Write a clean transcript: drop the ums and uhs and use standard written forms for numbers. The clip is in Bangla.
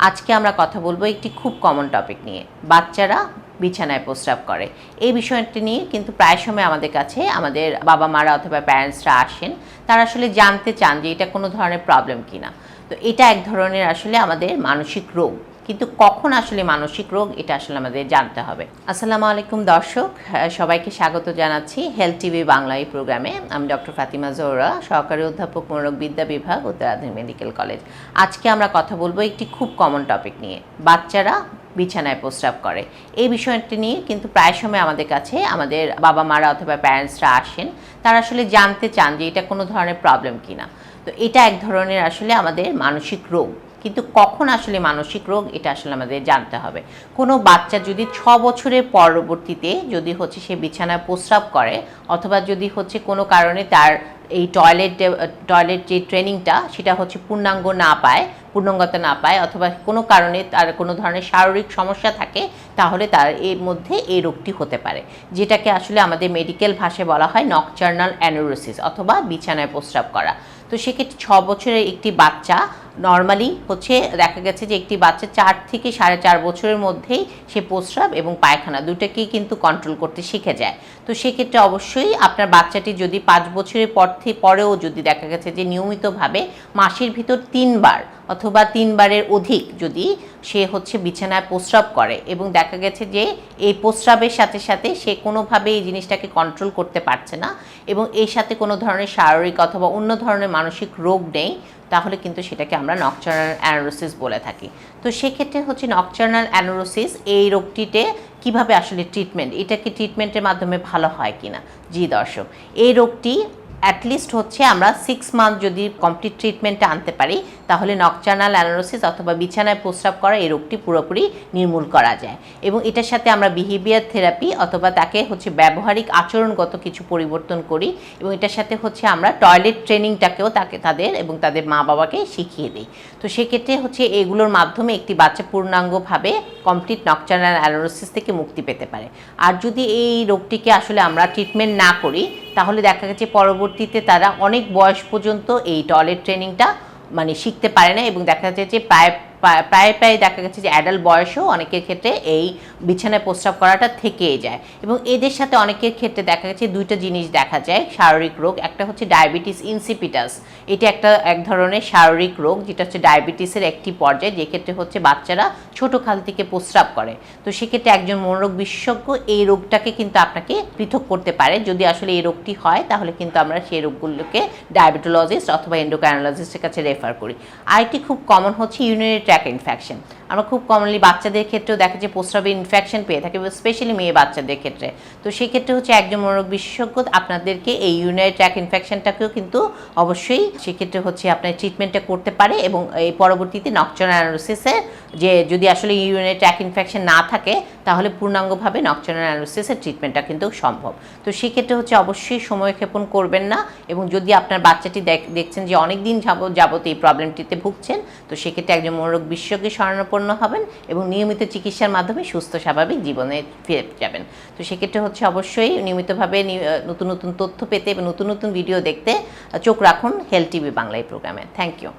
আজকে আমরা কথা বলবো একটি খুব কমন টপিক নিয়ে, বাচ্চারা বিছানায় প্রস্রাব করে। এই বিষয়টি নিয়ে কিন্তু প্রায় সময় আমাদের কাছে আমাদের বাবা মারা অথবা প্যারেন্টসরা আসেন, তারা আসলে জানতে চান যে এটা কোনো ধরনের প্রবলেম কিনা। তো এটা এক ধরনের আসলে আমাদের মানসিক রোগ, কিন্তু কখন আসলে মানসিক রোগ এটা আসলে আমাদের জানতে হবে। আসসালামু আলাইকুম দর্শক, সবাইকে স্বাগত জানাচ্ছি হেলথ টিভি বাংলা এই প্রোগ্রামে। আমি ডক্টর ফাতিমা জোহরা, সহকারী অধ্যাপক মনোরোগবিদ্যা বিভাগ, উত্তরাধুনিক মেডিকেল কলেজ। আজকে আমরা কথা বলবো একটি খুব কমন টপিক নিয়ে, বাচ্চারা বিছানায় প্রস্রাব করে। এই বিষয়টি নিয়ে কিন্তু প্রায় সময় আমাদের কাছে আমাদের বাবা মারা অথবা প্যারেন্টসরা আসেন, তারা আসলে জানতে চান যে এটা কোনো ধরনের প্রবলেম কিনা। তো এটা এক ধরনের আসলে আমাদের মানসিক রোগ, কিন্তু কখন আসলে মানসিক রোগ এটা আসলে আমাদের জানতে হবে। কোনো বাচ্চা যদি 6 বছরের পরবর্তীতে যদি হচ্ছে সে বিছানায় প্রস্রাব করে, অথবা যদি হচ্ছে কোনো কারণে তার এই টয়লেট যে ট্রেনিংটা সেটা হচ্ছে পূর্ণাঙ্গতা না পায়, অথবা কোনো কারণে তার কোনো ধরনের শারীরিক সমস্যা থাকে, তাহলে তার এর মধ্যে এই রোগটি হতে পারে, যেটাকে আসলে আমাদের মেডিকেল ভাষায় বলা হয় নকটার্নাল অ্যানোরেসিস অথবা বিছানায় প্রস্রাব করা। তো সেক্ষেত্রে 6 বছরের একটি বাচ্চা নর্মালি হচ্ছে দেখা গেছে যে একটি বাচ্চা 4 থেকে 4.5 বছরের মধ্যেই সে প্রস্রাব এবং পায়খানা দুটোকেই কিন্তু কন্ট্রোল করতে শিখে যায়। তো সেক্ষেত্রে অবশ্যই আপনার বাচ্চাটি যদি 5 বছরের পরেও যদি দেখা গেছে যে নিয়মিতভাবে মাসের ভিতর 3 বার অথবা 3 বারের অধিক যদি সে হচ্ছে বিছানায় প্রস্রাব করে, এবং দেখা গেছে যে এই প্রস্রাবের সাথে সাথে সে কোনোভাবে এই জিনিসটাকে কন্ট্রোল করতে পারছে না, এবং এর সাথে কোনো ধরনের শারীরিক অথবা অন্য ধরনের মানসিক রোগ নেই, তাহলে কিন্তু সেটাকে আমরা নকটার্নাল অ্যানোরেসিস বলে থাকি। তো সেক্ষেত্রে হচ্ছে নকটার্নাল অ্যানোরেসিস এই রোগটিতে কিভাবে আসলে ট্রিটমেন্ট, এটা কি ট্রিটমেন্টের মাধ্যমে ভালো হয় কিনা? জি দর্শক, এই রোগটি অ্যাটলিস্ট হচ্ছে আমরা 6 মান্থ যদি কমপ্লিট ট্রিটমেন্টটা আনতে পারি, তাহলে নকটার্নাল অ্যানোরেসিস অথবা বিছানায় প্রস্রাব করা এই রোগটি পুরোপুরি নির্মূল করা যায়। এবং এটার সাথে আমরা বিহেভিয়ার থেরাপি অথবা তাকে হচ্ছে ব্যবহারিক আচরণগত কিছু পরিবর্তন করি, এবং এটার সাথে হচ্ছে আমরা টয়লেট ট্রেনিংটাকেও তাদের এবং তাদের মা বাবাকে শিখিয়ে দিই। তো সেক্ষেত্রে হচ্ছে এগুলোর মাধ্যমে একটি বাচ্চা পূর্ণাঙ্গভাবে কমপ্লিট নকটার্নাল অ্যানোরেসিস থেকে মুক্তি পেতে পারে। আর যদি এই রোগটিকে আসলে আমরা ট্রিটমেন্ট না করি, তাহলে দেখা গেছে পরবর্তীতে তারা অনেক বয়স পর্যন্ত এই টয়লেট ট্রেনিংটা শিখতে পারে না, এবং দেখা যাচ্ছে যে প্রায় দেখা গেছে যে অ্যাডাল্ট বয়সেও অনেকের ক্ষেত্রে এই বিছানায় প্রস্রাব করাটা থেকেই যায়। এবং এদের সাথে অনেকের ক্ষেত্রে দেখা গেছে দুইটা জিনিস দেখা যায় শারীরিক রোগ। একটা হচ্ছে ডায়াবেটিস ইনসিপিটাস, এটা এক ধরনের শারীরিক রোগ, যেটা হচ্ছে ডায়াবেটিসের একটি পর্যায়, যেক্ষেত্রে হচ্ছে বাচ্চারা ছোটো খাল থেকে প্রস্রাব করে। তো সেক্ষেত্রে একজন মনোরোগ বিশেষজ্ঞ এই রোগটাকে কিন্তু আপনাকে পৃথক করতে পারে। যদি আসলে এই রোগটি হয়, তাহলে কিন্তু আমরা সেই রোগগুলোকে ডায়াবেটোলজিস্ট অথবা এন্ডোক্রাইনোলজিস্টের কাছে রেফার করি। আরেকটি খুব কমন হচ্ছে ইউরিনারি ট্র্যাক্ট ইনফেকশন। আমরা খুব কমনলি বাচ্চাদের ক্ষেত্রেও দেখা যায় প্রস্রাবে ইনফেকশন পেয়ে থাকি, স্পেশালি মেয়ে বাচ্চাদের ক্ষেত্রে। তো সেক্ষেত্রে হচ্ছে একজন মনোরোগ বিশেষজ্ঞ আপনাদেরকে এই ইউরিনারি ট্র্যাক্ট ইনফেকশনটাকেও কিন্তু অবশ্যই সেক্ষেত্রে হচ্ছে আপনার ট্রিটমেন্টটা করতে পারে, এবং এই পরবর্তীতে নকটার্নাল অ্যানোরেসিসে যে যদি আসলে ইউরিনারি ট্র্যাক্ট ইনফেকশন না থাকে, তাহলে পূর্ণাঙ্গভাবে নকটার্নাল অ্যানোরেসিসের ট্রিটমেন্টটা কিন্তু সম্ভব। তো সেক্ষেত্রে হচ্ছে অবশ্যই সময় ক্ষেপণ করবেন না, এবং যদি আপনার বাচ্চাটি দেখছেন যে অনেক দিন যাবত এই প্রবলেমটিতে ভুগছেন, তো সেক্ষেত্রে একজন মনোরোগ বিশেষজ্ঞের শরণাপন্ন হবেন এবং নিয়মিত চিকিৎসার মাধ্যমে সুস্থ স্বাভাবিক জীবনে ফিরে যাবেন। তো সেক্ষেত্রে হচ্ছে অবশ্যই নিয়মিতভাবে নতুন নতুন তথ্য পেতে এবং নতুন নতুন ভিডিও দেখতে চোখ রাখুন হেলথ টিভি বাংলা এই প্রোগ্রামে। Thank you.